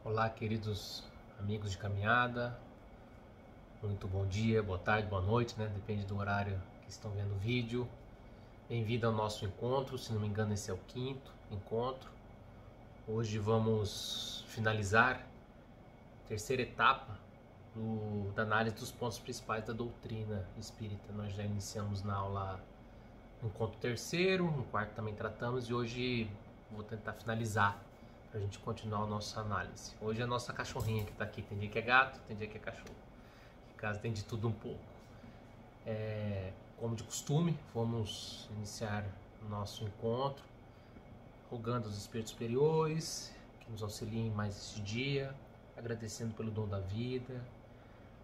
Olá, queridos amigos de caminhada, muito bom dia, boa tarde, boa noite, né? Depende do horário que estão vendo o vídeo. Bem-vindo ao nosso encontro, se não me engano esse é o 5º encontro. Hoje vamos finalizar a terceira etapa da análise dos pontos principais da doutrina espírita. Nós já iniciamos na aula no encontro terceiro, no quarto também tratamos e hoje vou tentar finalizar pra gente continuar a nossa análise. Hoje é a nossa cachorrinha que tá aqui, tem dia que é gato, tem dia que é cachorro. Em casa tem de tudo um pouco. Como de costume, vamos iniciar o nosso encontro rogando aos espíritos superiores que nos auxiliem mais este dia, agradecendo pelo dom da vida,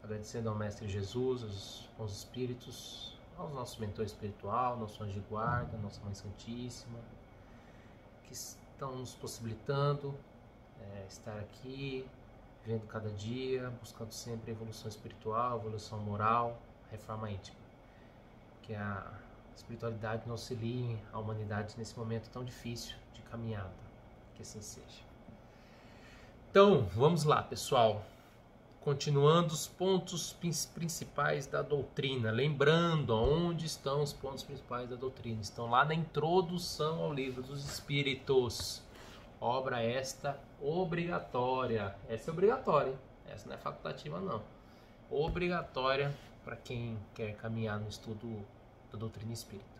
agradecendo ao Mestre Jesus, aos bons espíritos, aos nossos mentores espiritual, nosso anjo de guarda, nossa Mãe Santíssima, que estão nos possibilitando estar aqui, vivendo cada dia, buscando sempre a evolução espiritual, a evolução moral, a reforma íntima. Que a espiritualidade nos auxilie a humanidade nesse momento tão difícil de caminhada. Que assim seja. Então, vamos lá, pessoal. Continuando os pontos principais da doutrina. Lembrando onde estão os pontos principais da doutrina. Estão lá na introdução ao Livro dos Espíritos. Obra esta obrigatória. Essa é obrigatória, hein? Essa não é facultativa, não. Obrigatória para quem quer caminhar no estudo da doutrina espírita.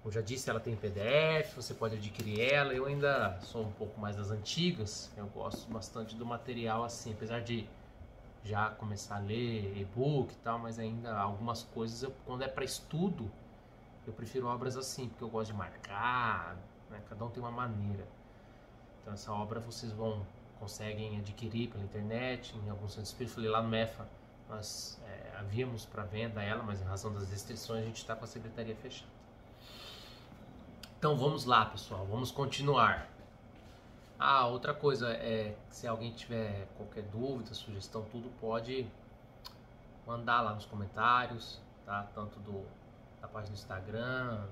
Como já disse, ela tem PDF, você pode adquirir ela. Eu ainda sou um pouco mais das antigas, eu gosto bastante do material assim, apesar de já começar a ler e-book e tal, mas ainda algumas coisas, quando é para estudo, eu prefiro obras assim, porque eu gosto de marcar, né? Cada um tem uma maneira. Então essa obra vocês conseguem adquirir pela internet, em alguns centros espíritas. Falei lá no MEFA, nós havíamos para venda ela, mas em razão das restrições a gente está com a secretaria fechada. Então vamos lá, pessoal, vamos continuar. Outra coisa é que se alguém tiver qualquer dúvida, sugestão, tudo, pode mandar lá nos comentários, tá? Tanto da página do Instagram,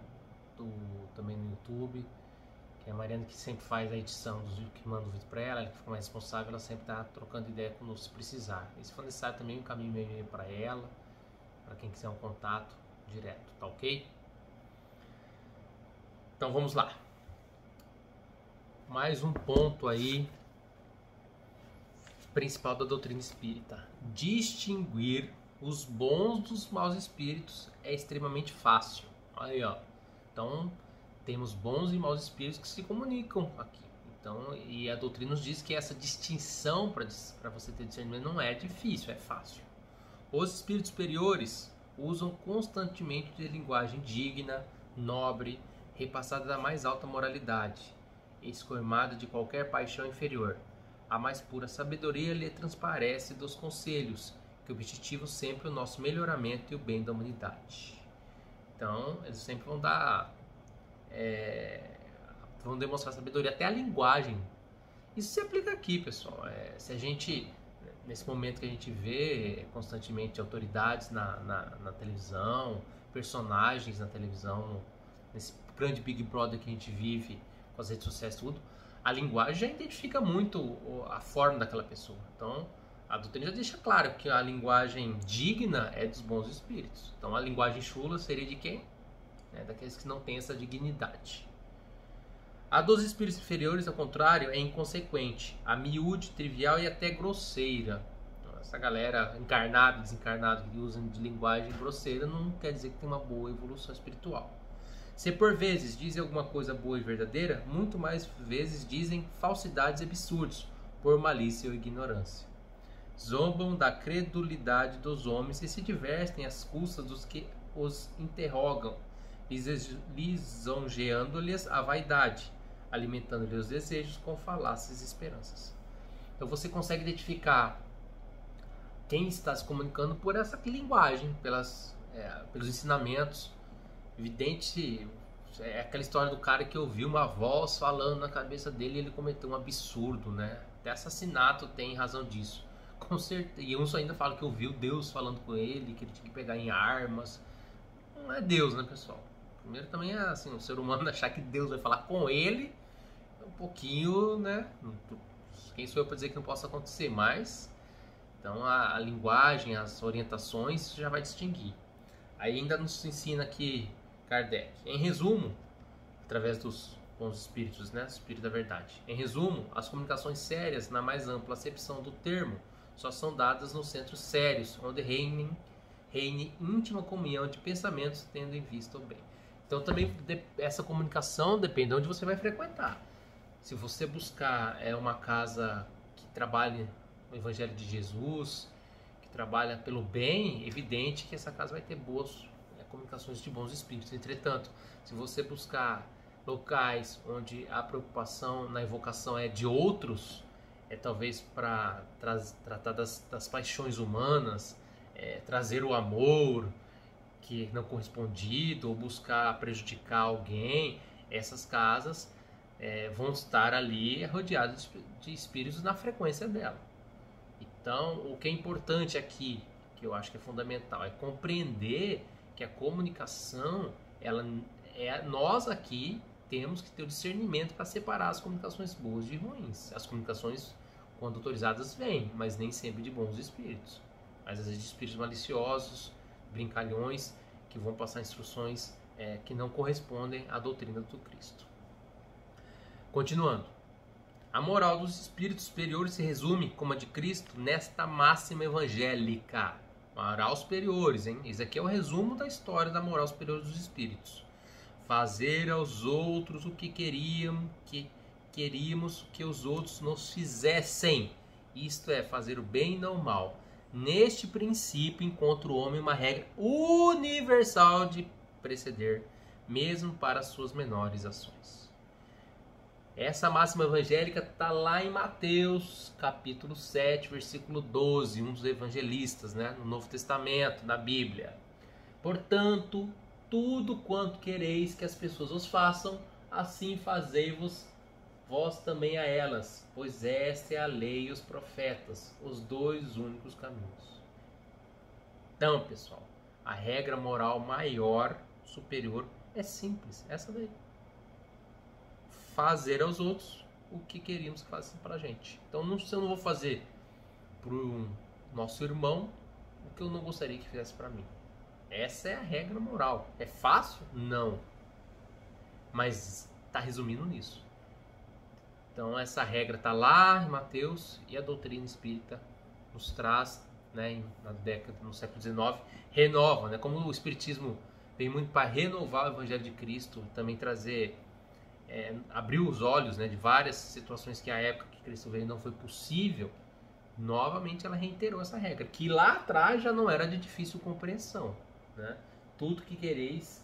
também no YouTube, que é a Mariana que sempre faz a edição dos vídeos, que manda o vídeo para ela que fica mais responsável, ela sempre tá trocando ideia conosco se precisar. E se for necessário também, um caminho e-mail para ela, para quem quiser um contato direto, tá ok? Então vamos lá. Mais um ponto aí principal da doutrina espírita. Distinguir os bons dos maus espíritos é extremamente fácil. Aí, ó. Então, temos bons e maus espíritos que se comunicam aqui. Então, e a doutrina nos diz que essa distinção para você ter discernimento não é difícil, é fácil. Os espíritos superiores usam constantemente de linguagem digna, nobre, repassada da mais alta moralidade, escoimada de qualquer paixão inferior. A mais pura sabedoria lhe transparece dos conselhos, que objetivam sempre o nosso melhoramento e o bem da humanidade. Então, eles sempre vão vão demonstrar sabedoria, até a linguagem. Isso se aplica aqui, pessoal. Se a gente, nesse momento que a gente vê constantemente autoridades na televisão, personagens na televisão, nesse grande Big Brother que a gente vive, com as redes sociais, tudo, a linguagem já identifica muito a forma daquela pessoa. Então, a doutrina já deixa claro que a linguagem digna é dos bons espíritos. Então, a linguagem chula seria de quem? Daqueles que não têm essa dignidade. A dos espíritos inferiores, ao contrário, é inconsequente, a miúde, trivial e até grosseira. Então, essa galera encarnada e desencarnada que usam de linguagem grosseira não quer dizer que tem uma boa evolução espiritual. Se por vezes dizem alguma coisa boa e verdadeira, muito mais vezes dizem falsidades e absurdos, por malícia ou ignorância. Zombam da credulidade dos homens e se divertem às custas dos que os interrogam, lisonjeando-lhes a vaidade, alimentando-lhes os desejos com falácias e esperanças. Então você consegue identificar quem está se comunicando por essa linguagem, pelos ensinamentos. Evidente, é aquela história do cara que ouviu uma voz falando na cabeça dele e ele cometeu um absurdo, né? Até assassinato tem razão disso. Com certeza. E uns ainda falam que ouviu Deus falando com ele, que ele tinha que pegar em armas. Não é Deus, né, pessoal? Primeiro também é assim, o ser humano achar que Deus vai falar com ele, é um pouquinho, né? Espíritos. Quem sou eu para dizer que não possa acontecer? Mas, então a linguagem, as orientações já vai distinguir. Aí ainda nos ensina aqui Kardec. Em resumo, através dos bons espíritos, né? Espírito da verdade. Em resumo, as comunicações sérias, na mais ampla acepção do termo, só são dadas nos centros sérios, onde reine íntima comunhão de pensamentos, tendo em vista o bem. Então também essa comunicação depende de onde você vai frequentar. Se você buscar uma casa que trabalhe no Evangelho de Jesus, que trabalha pelo bem, é evidente que essa casa vai ter boas comunicações de bons espíritos. Entretanto, se você buscar locais onde a preocupação na evocação é de outros, talvez para tratar das paixões humanas, trazer o amor que não correspondido ou buscar prejudicar alguém, essas casas vão estar ali rodeadas de espíritos na frequência dela. Então, o que é importante aqui, que eu acho que é fundamental, é compreender que a comunicação, nós aqui temos que ter o discernimento para separar as comunicações boas de ruins. As comunicações, quando autorizadas, vêm, mas nem sempre de bons espíritos. Mas às vezes de espíritos maliciosos, brincalhões, que vão passar instruções que não correspondem à doutrina do Cristo. Continuando. A moral dos espíritos superiores se resume, como a de Cristo, nesta máxima evangélica. Moral superiores, hein? Esse aqui é o resumo da história da moral superior dos espíritos. Fazer aos outros o que queríamos que os outros nos fizessem. Isto é, fazer o bem e não o mal. Neste princípio encontra o homem uma regra universal de proceder, mesmo para as suas menores ações. Essa máxima evangélica está lá em Mateus, capítulo 7, versículo 12, um dos evangelistas, né, no Novo Testamento, na Bíblia. Portanto, tudo quanto quereis que as pessoas vos façam, assim fazei-vos vós também a elas, pois esta é a lei e os profetas, os dois únicos caminhos. Então, pessoal, a regra moral maior, superior, é simples, essa daí. Fazer aos outros o que queríamos que fizessem para a gente. Então, se eu não vou fazer para o nosso irmão o que eu não gostaria que fizesse para mim. Essa é a regra moral. É fácil? Não. Mas está resumindo nisso. Então, essa regra está lá em Mateus e a doutrina espírita nos traz, né, no século XIX, renova, né, como o espiritismo vem muito para renovar o Evangelho de Cristo, também trazer abriu os olhos, né, de várias situações que a época que Cristo veio não foi possível. Novamente ela reiterou essa regra, que lá atrás já não era de difícil compreensão, né? Tudo que quereis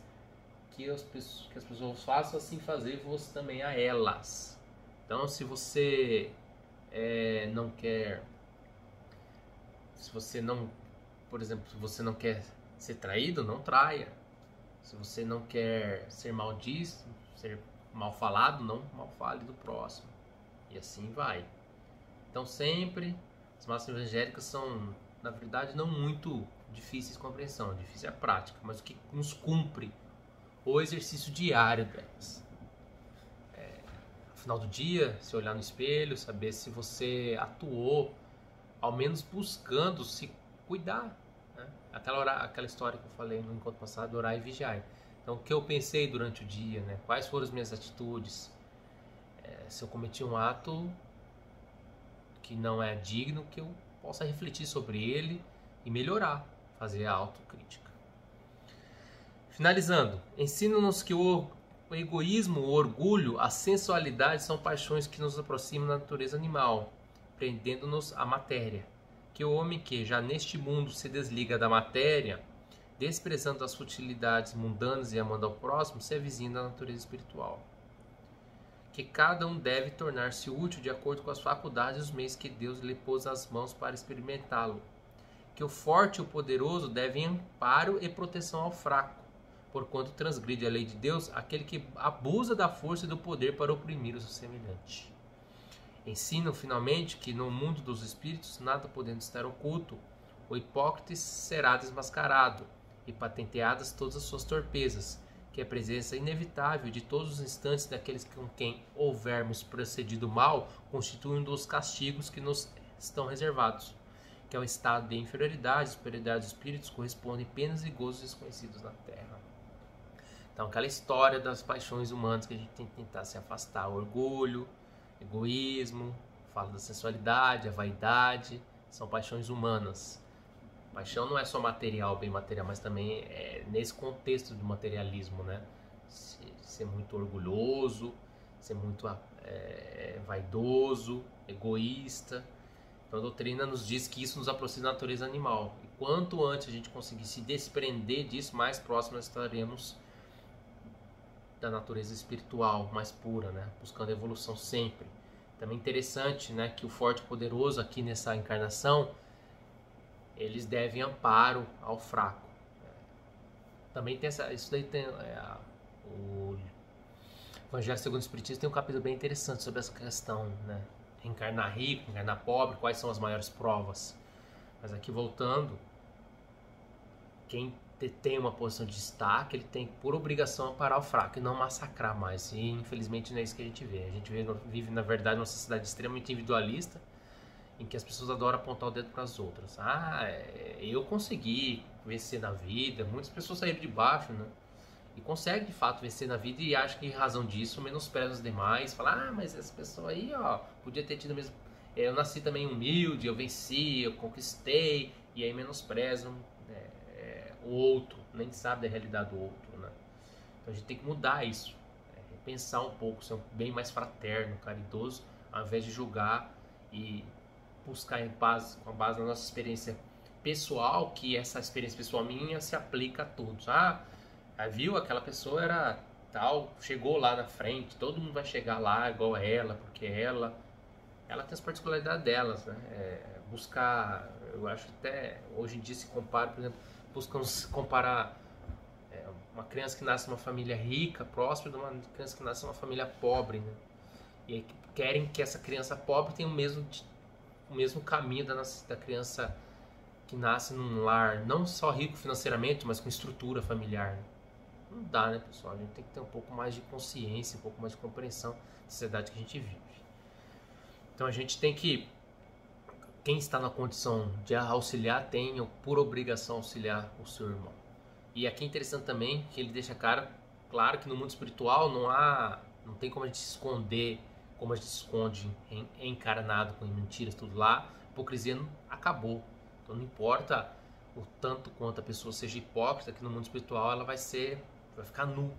que as pessoas façam, assim fazer vos também a elas. Então, se você não quer, se você não, por exemplo, se você não quer ser traído, não traia. Se você não quer ser maldito, ser mal falado, não mal fale do próximo. E assim vai. Então sempre as máximas evangélicas são, na verdade, não muito difíceis de compreensão. Difícil é a prática, mas o que nos cumpre o exercício diário delas. No final do dia, se olhar no espelho, saber se você atuou, ao menos buscando se cuidar, né? Aquela história que eu falei no encontro passado, orar e vigiar. Então, o que eu pensei durante o dia, né? Quais foram as minhas atitudes? Se eu cometi um ato que não é digno, que eu possa refletir sobre ele e melhorar, fazer a autocrítica. Finalizando, ensina-nos que o egoísmo, o orgulho, a sensualidade são paixões que nos aproximam da natureza animal, prendendo-nos à matéria. Que o homem que já neste mundo se desliga da matéria, desprezando as futilidades mundanas e amando ao próximo, se avizinha da natureza espiritual. Que cada um deve tornar-se útil de acordo com as faculdades e os meios que Deus lhe pôs às mãos para experimentá-lo. Que o forte e o poderoso devem amparo e proteção ao fraco, porquanto transgride a lei de Deus aquele que abusa da força e do poder para oprimir o seu semelhante. Ensinam finalmente que no mundo dos espíritos, nada podendo estar oculto, o hipócrita será desmascarado, e patenteadas todas as suas torpezas, que é a presença inevitável de todos os instantes daqueles com quem houvermos procedido mal, constituem um dos castigos que nos estão reservados, que é o estado de inferioridade, superioridade dos espíritos, correspondem penas e gozos desconhecidos na Terra. Então, aquela história das paixões humanas que a gente tem que tentar se afastar, o orgulho, egoísmo, fala da sensualidade, a vaidade, são paixões humanas. Paixão não é só material, bem material, mas também é nesse contexto do materialismo, né? Ser muito orgulhoso, ser muito vaidoso, egoísta. Então a doutrina nos diz que isso nos aproxima da natureza animal. E quanto antes a gente conseguir se desprender disso, mais próximo nós estaremos da natureza espiritual, mais pura, né? Buscando a evolução sempre. Também interessante, né, que o forte e poderoso aqui nessa encarnação, eles devem amparo ao fraco. Também tem isso daí tem o Evangelho segundo o Espiritismo tem um capítulo bem interessante sobre essa questão, né? Encarnar rico, encarnar pobre, quais são as maiores provas. Mas aqui voltando, quem tem uma posição de destaque, ele tem por obrigação amparar o fraco e não massacrar mais. E infelizmente não é isso que a gente vê. A gente vive na verdade numa sociedade extremamente individualista, em que as pessoas adoram apontar o dedo para as outras. Eu consegui vencer na vida. Muitas pessoas saíram de baixo, né? E conseguem de fato vencer na vida e acham que em razão disso menosprezam os demais. Falam, mas essa pessoa aí, ó, podia ter tido mesmo. Eu nasci também humilde, eu venci, eu conquistei. E aí menosprezam o outro, nem sabe da realidade do outro, né? Então a gente tem que mudar isso, pensar um pouco, ser bem mais fraterno, caridoso, ao invés de julgar e buscar em paz, com base na nossa experiência pessoal, que essa experiência pessoal minha se aplica a todos. Viu? Aquela pessoa era tal, chegou lá na frente, todo mundo vai chegar lá igual a ela, porque ela tem as particularidades delas, né? Buscar, eu acho que até hoje em dia se compara, por exemplo, buscam se comparar uma criança que nasce numa família rica, próspera, de uma criança que nasce numa família pobre, né? E aí querem que essa criança pobre tenha o mesmo caminho da criança que nasce num lar não só rico financeiramente, mas com estrutura familiar, né? Não dá, né, pessoal? A gente tem que ter um pouco mais de consciência, um pouco mais de compreensão da sociedade que a gente vive. Então a gente tem que, quem está na condição de auxiliar, tem por obrigação auxiliar o seu irmão. E aqui é interessante também que ele deixa claro que no mundo espiritual não tem como a gente se esconder, como a gente se esconde encarnado com mentiras, tudo lá. A hipocrisia não acabou. Então não importa o tanto quanto a pessoa seja hipócrita, que no mundo espiritual ela vai ficar nu,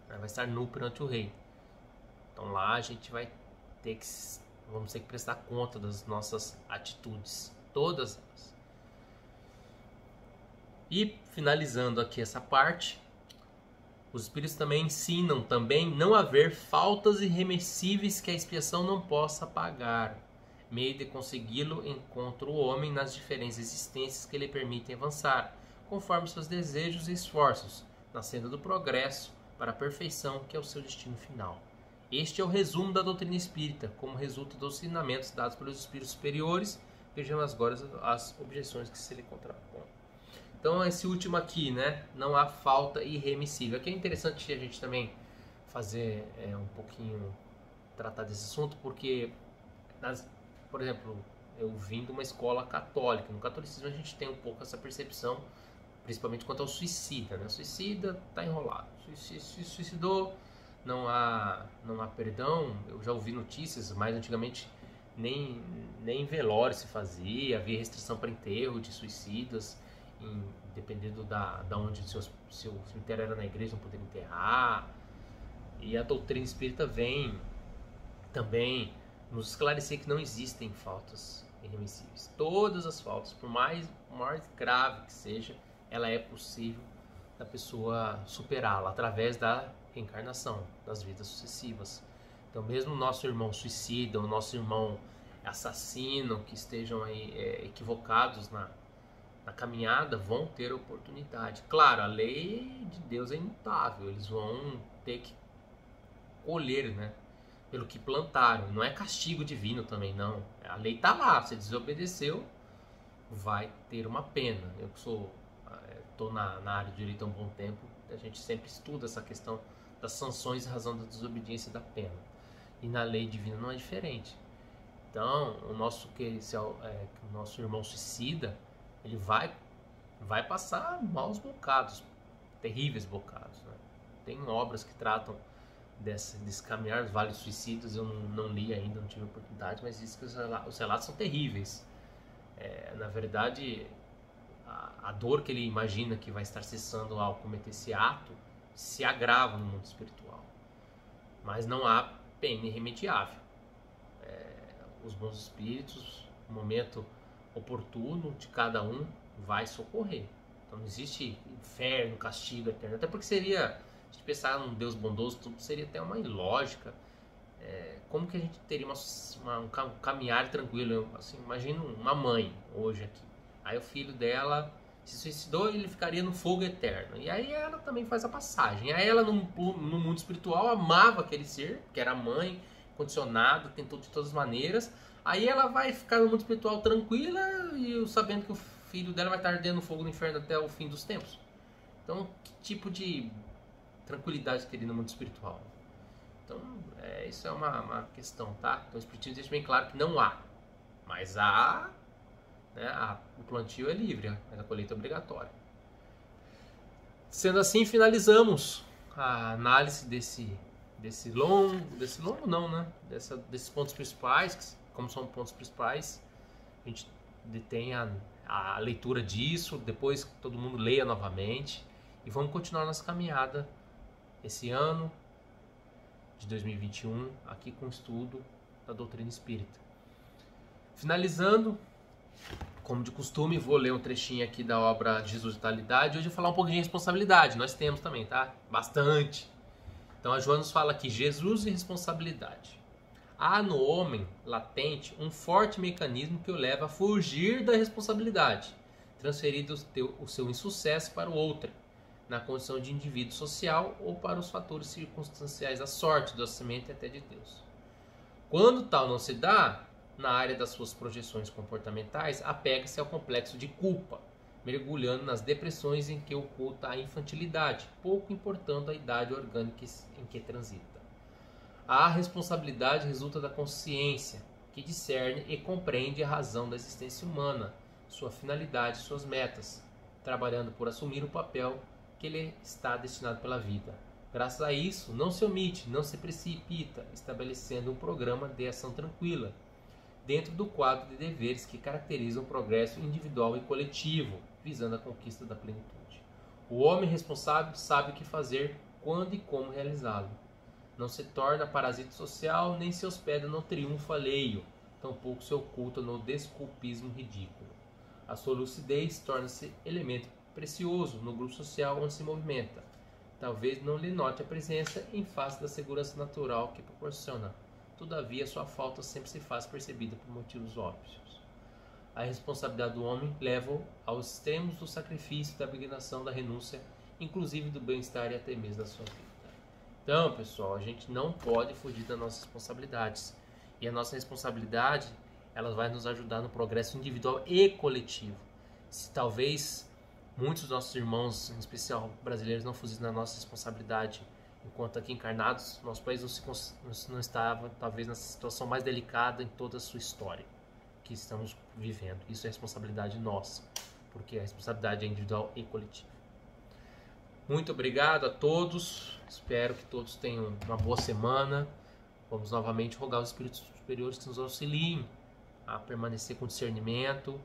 ela vai estar nu perante o rei. Então lá a gente vamos ter que prestar conta das nossas atitudes, todas elas. E finalizando aqui essa parte, os espíritos também ensinam não haver faltas irremessíveis que a expiação não possa apagar. Meio de consegui-lo encontra o homem nas diferentes existências que lhe permitem avançar, conforme seus desejos e esforços, na senda do progresso para a perfeição, que é o seu destino final. Este é o resumo da doutrina espírita, como resulta dos ensinamentos dados pelos espíritos superiores. Vejamos agora as objeções que se lhe contrapõem. Então, esse último aqui, né? Não há falta irremissível. Aqui é interessante a gente também fazer um pouquinho, tratar desse assunto, porque, por exemplo, eu vim de uma escola católica. No catolicismo a gente tem um pouco essa percepção, principalmente quanto ao suicida, né? O suicida está enrolado. Se suicidou, não há perdão. Eu já ouvi notícias, mais antigamente nem velório se fazia, havia restrição para enterro de suicidas, dependendo da onde o seu cemitério era na igreja, não poderia enterrar. E a doutrina espírita vem também nos esclarecer que não existem faltas irremissíveis. Todas as faltas, por mais grave que seja, ela é possível da pessoa superá-la através da reencarnação, das vidas sucessivas. Então, mesmo o nosso irmão suicida, o nosso irmão assassino, que estejam aí equivocados na caminhada, vão ter oportunidade. Claro, a lei de Deus é imutável, eles vão ter que colher, né, pelo que plantaram. Não é castigo divino também, não. A lei está lá, se desobedeceu, vai ter uma pena. Eu que estou na área de direito há um bom tempo, A gente sempre estuda essa questão das sanções em razão da desobediência da pena. E na lei divina não é diferente. Então, o nosso irmão suicida, ele vai passar maus bocados, terríveis bocados, né? Tem obras que tratam desse caminhar dos vales suicidas, eu não li ainda, não tive oportunidade, mas diz que os relatos são terríveis. Na verdade, a dor que ele imagina que vai estar cessando ao cometer esse ato se agrava no mundo espiritual. Mas não há pena irremediável. Os bons espíritos, no momento oportuno de cada um, vai socorrer. Então não existe inferno, castigo eterno. Até porque seria, se a gente pensar num Deus bondoso, tudo seria até uma ilógica. Como que a gente teria um caminhar tranquilo? Assim, imagina uma mãe hoje aqui. Aí o filho dela se suicidou e ele ficaria no fogo eterno. E aí ela também faz a passagem. Aí ela no mundo espiritual amava aquele ser, que era a mãe, condicionado, tentou de todas as maneiras. Aí ela vai ficar no mundo espiritual tranquila e sabendo que o filho dela vai estar ardendo no fogo do inferno até o fim dos tempos. Então, que tipo de tranquilidade teria no mundo espiritual? Então, isso é uma questão, tá? Então, o Espiritismo deixa bem claro que não há. Mas há, né, o plantio é livre, mas a colheita é obrigatória. Sendo assim, finalizamos a análise desses pontos principais. Como são pontos principais, a gente detém a leitura disso, depois todo mundo leia novamente e vamos continuar nossa caminhada esse ano de 2021 aqui com o estudo da doutrina espírita. Finalizando, como de costume, vou ler um trechinho aqui da obra de Jesus de Vitalidade. Hoje eu vou falar um pouquinho de responsabilidade, nós temos também, tá? Bastante. Então a Joana nos fala aqui, Jesus e responsabilidade. Há no homem latente um forte mecanismo que o leva a fugir da responsabilidade, transferindo o seu insucesso para o outro, na condição de indivíduo social ou para os fatores circunstanciais da sorte, do nascimento e até de Deus. Quando tal não se dá, na área das suas projeções comportamentais, apega-se ao complexo de culpa, mergulhando nas depressões em que oculta a infantilidade, pouco importando a idade orgânica em que transita. A responsabilidade resulta da consciência, que discerne e compreende a razão da existência humana, sua finalidade e suas metas, trabalhando por assumir o papel que lhe está destinado pela vida. Graças a isso, não se omite, não se precipita, estabelecendo um programa de ação tranquila, dentro do quadro de deveres que caracterizam o progresso individual e coletivo, visando a conquista da plenitude. O homem responsável sabe o que fazer, quando e como realizá-lo. Não se torna parasita social, nem se hospeda no triunfo alheio, tampouco se oculta no desculpismo ridículo. A sua lucidez torna-se elemento precioso no grupo social onde se movimenta. Talvez não lhe note a presença em face da segurança natural que proporciona. Todavia, sua falta sempre se faz percebida por motivos óbvios. A responsabilidade do homem leva-o aos extremos do sacrifício, da abnegação, da renúncia, inclusive do bem-estar e até mesmo da sua vida. Então, pessoal, a gente não pode fugir das nossas responsabilidades. E a nossa responsabilidade, ela vai nos ajudar no progresso individual e coletivo. Se talvez muitos dos nossos irmãos, em especial brasileiros, não fugissem da nossa responsabilidade enquanto aqui encarnados, nosso país não estava, talvez, nessa situação mais delicada em toda a sua história que estamos vivendo. Isso é responsabilidade nossa, porque a responsabilidade é individual e coletiva. Muito obrigado a todos, espero que todos tenham uma boa semana. Vamos novamente rogar os espíritos superiores que nos auxiliem a permanecer com discernimento,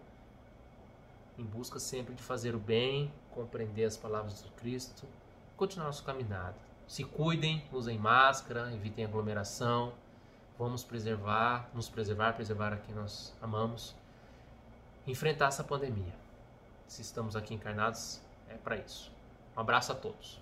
em busca sempre de fazer o bem, compreender as palavras do Cristo, continuar nossa caminhada. Se cuidem, usem máscara, evitem aglomeração, vamos preservar a quem nós amamos, enfrentar essa pandemia. Se estamos aqui encarnados, é para isso. Um abraço a todos.